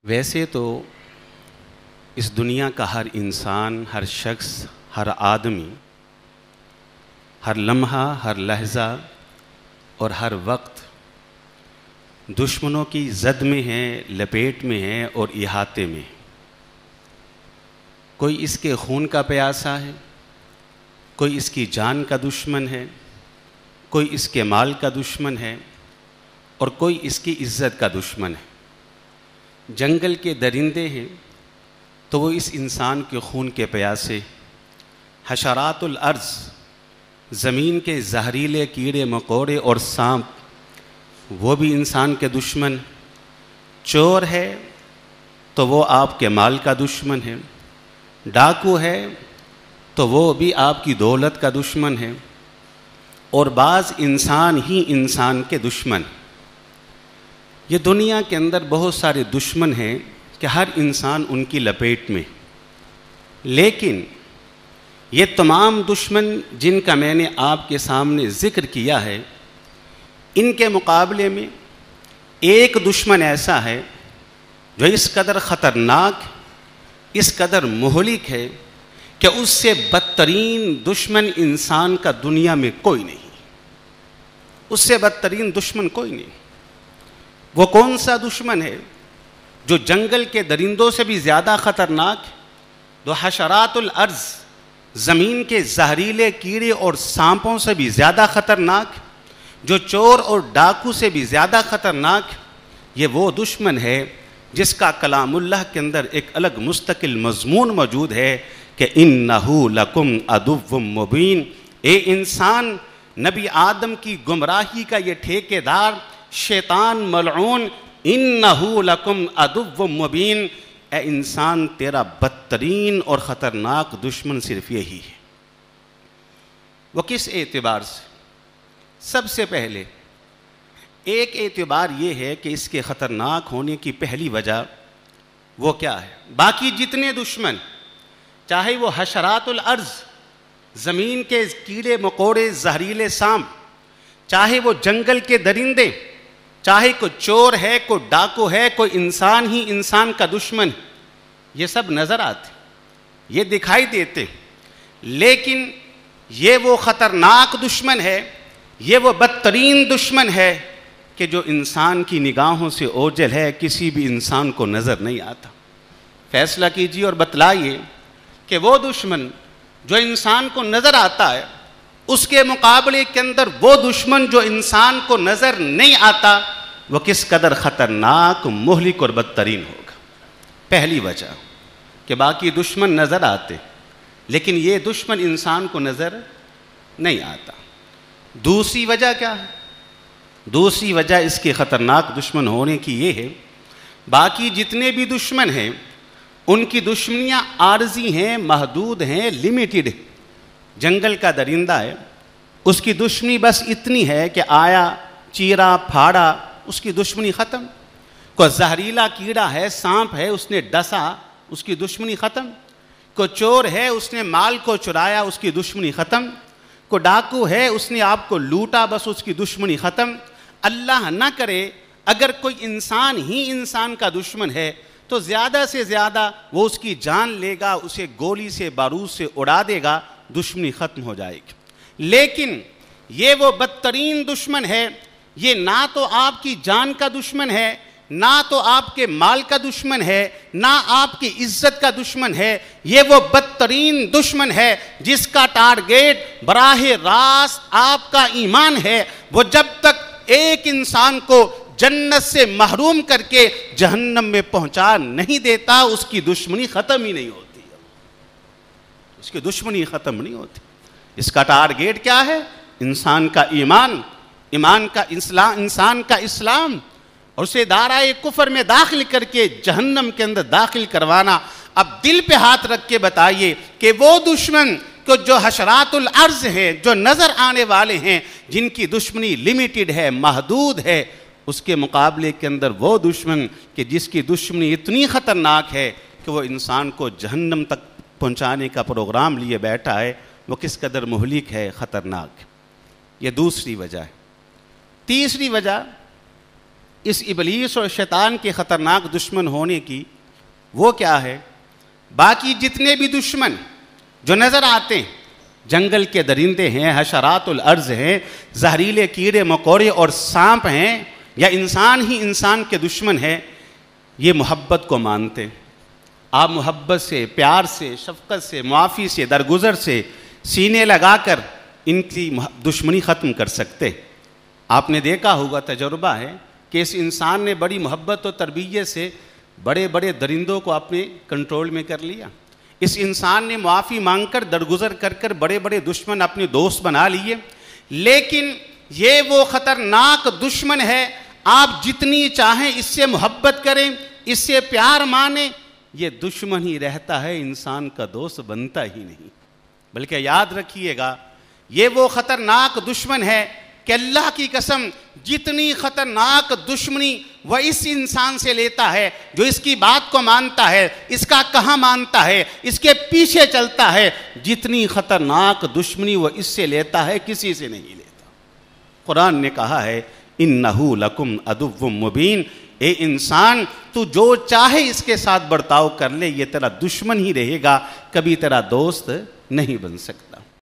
ویسے تو اس دنیا کا ہر انسان، ہر شخص، ہر آدمی، ہر لمحہ، ہر لحظہ اور ہر وقت دشمنوں کی زد میں ہے، لپیٹ میں ہے اور احاطے میں ہے۔ کوئی اس کے خون کا پیاسا ہے، کوئی اس کی جان کا دشمن ہے، کوئی اس کے مال کا دشمن ہے اور کوئی اس کی عزت کا دشمن ہے۔ جنگل کے درندے ہیں تو وہ اس انسان کے خون کے پیاسے، حشرات الارض، زمین کے زہریلے کیڑے مکوڑے اور سانپ، وہ بھی انسان کے دشمن۔ چور ہے تو وہ آپ کے مال کا دشمن ہے، ڈاکو ہے تو وہ بھی آپ کی دولت کا دشمن ہے، اور بعض انسان ہی انسان کے دشمن۔ یہ دنیا کے اندر بہت سارے دشمن ہیں کہ ہر انسان ان کی لپیٹ میں، لیکن یہ تمام دشمن جن کا میں نے آپ کے سامنے ذکر کیا ہے، ان کے مقابلے میں ایک دشمن ایسا ہے جو اس قدر خطرناک، اس قدر مہلک ہے کہ اس سے بدترین دشمن انسان کا دنیا میں کوئی نہیں، اس سے بدترین دشمن کوئی نہیں۔ وہ کون سا دشمن ہے جو جنگل کے درندوں سے بھی زیادہ خطرناک، جو حشرات الارض، زمین کے زہریلے کیڑے اور سانپوں سے بھی زیادہ خطرناک، جو چور اور ڈاکو سے بھی زیادہ خطرناک؟ یہ وہ دشمن ہے جس کا کلام اللہ کے اندر ایک الگ مستقل مضمون موجود ہے کہ اِنَّهُ لَكُمْ عَدُوٌّ مُّبِينٌ۔ اے انسان، نبی آدم کی گمراہی کا یہ ٹھیکیدار شیطان ملعون، اِنَّهُ لَكُمْ عَدُوٌّ مُّبِينٌ، اے انسان تیرا بدترین اور خطرناک دشمن صرف یہی ہے۔ وہ کس اعتبار سے؟ سب سے پہلے ایک اعتبار یہ ہے کہ اس کے خطرناک ہونے کی پہلی وجہ وہ کیا ہے؟ باقی جتنے دشمن، چاہے وہ حشرات الارض، زمین کے کیڑے مکوڑے زہریلے سانپ، چاہے وہ جنگل کے درندے، چاہے کوئی چور ہے، کوئی ڈاکو ہے، کوئی انسان ہی انسان کا دشمن، یہ سب نظر آتے، یہ دکھائی دیتے، لیکن یہ وہ خطرناک دشمن ہے، یہ وہ بدترین دشمن ہے کہ جو انسان کی نگاہوں سے اوجھل ہے، کسی بھی انسان کو نظر نہیں آتا۔ فیصلہ کیجیے اور بتلائیے کہ وہ دشمن جو انسان کو نظر آتا ہے، اس کے مقابلے کے اندر وہ دشمن جو انسان کو نظر نہیں آتا، وہ کس قدر خطرناک، مہلک اور بدترین ہوگا۔ پہلی وجہ کہ باقی دشمن نظر آتے لیکن یہ دشمن انسان کو نظر نہیں آتا۔ دوسری وجہ کیا ہے؟ دوسری وجہ اس کے خطرناک دشمن ہونے کی یہ ہے، باقی جتنے بھی دشمن ہیں ان کی دشمنیاں عارضی ہیں، محدود ہیں، لیمیٹڈ۔ جنگل کا درندہ ہے، اس کی دشمنی بس اتنی ہے کہ آیا، چیرا، پھاڑا، اس کی دشمنی ختم۔ کوئی زہریلا کیڑا ہے، سانپ ہے، اس نے ڈسا، اس کی دشمنی ختم۔ کوئی چور ہے، اس نے مال کو چرایا، اس کی دشمنی ختم۔ کوئی ڈاکو ہے، اس نے آپ کو لوٹا، بس اس کی دشمنی ختم۔ اللہ نہ کرے اگر کوئی انسان ہی انسان کا دشمن ہے تو زیادہ سے زیادہ وہ اس کی جان لے گا، اسے گولی سے، بارود سے اڑا دے گا، دشمنی ختم ہو جائے گی۔ لیکن یہ وہ بدترین دشمن ہے، یہ نہ تو آپ کی جان کا دشمن ہے، نہ تو آپ کے مال کا دشمن ہے، نہ آپ کی عزت کا دشمن ہے، یہ وہ بدترین دشمن ہے جس کا ٹارگیٹ براہ راست آپ کا ایمان ہے۔ وہ جب تک ایک انسان کو جنت سے محروم کر کے جہنم میں پہنچا نہیں دیتا، اس کی دشمنی ختم ہی نہیں ہوتی، اس کی دشمنی ختم نہیں ہوتی۔ اس کا ٹارگیٹ کیا ہے؟ انسان کا ایمان، ایمان کا انسان کا اسلام، اور اسے دائرۂ کفر میں داخل کر کے جہنم کے اندر داخل کروانا۔ اب دل پہ ہاتھ رکھ کے بتائیے کہ وہ دشمن جو حشرات الارض ہیں، جو نظر آنے والے ہیں، جن کی دشمنی لیمیٹڈ ہے، محدود ہے، اس کے مقابلے کے اندر وہ دشمن کہ جس کی دشمنی اتنی خطرناک ہے کہ وہ انسان کو جہنم تک پہنچانے کا پروگرام لیے بیٹھا ہے، وہ کس قدر مہلک ہے، خطرناک۔ یہ دوسری وجہ ہے۔ تیسری وجہ اس ابلیس اور شیطان کے خطرناک دشمن ہونے کی وہ کیا ہے؟ باقی جتنے بھی دشمن جو نظر آتے ہیں، جنگل کے درندے ہیں، حشرات الارض ہیں، زہریلے کیڑے مکوڑے اور سانپ ہیں، یا انسان ہی انسان کے دشمن ہے، یہ محبت کو مانتے ہیں۔ آپ محبت سے، پیار سے، شفقت سے، معافی سے، درگزر سے سینے لگا کر ان کی دشمنی ختم کر سکتے۔ آپ نے دیکھا ہوگا، تجربہ ہے کہ اس انسان نے بڑی محبت و تربیت سے بڑے بڑے درندوں کو اپنے کنٹرول میں کر لیا۔ اس انسان نے معافی مانگ کر، درگزر کر کر بڑے بڑے دشمن اپنے دوست بنا لیے۔ لیکن یہ وہ خطرناک دشمن ہے، آپ جتنی چاہیں اس سے محبت کریں، اس سے پیار مانیں، یہ دشمن ہی رہتا ہے، انسان کا دوست بنتا ہی نہیں۔ بلکہ یاد رکھیے گا، یہ وہ خطرناک دشمن ہے کہ اللہ کی قسم جتنی خطرناک دشمنی وہ اس انسان سے لیتا ہے جو اس کی بات کو مانتا ہے، اس کا کہاں مانتا ہے، اس کے پیچھے چلتا ہے، جتنی خطرناک دشمنی وہ اس سے لیتا ہے کسی سے نہیں لیتا۔ قرآن نے کہا ہے اِنَّهُ لَكُمْ عَدُوٌّ مُبِينٌ، اے انسان تو جو چاہے اس کے ساتھ برتاؤ کر لے، یہ تیرا دشمن ہی رہے گا، کبھی تیرا دوست نہیں بن سکتا۔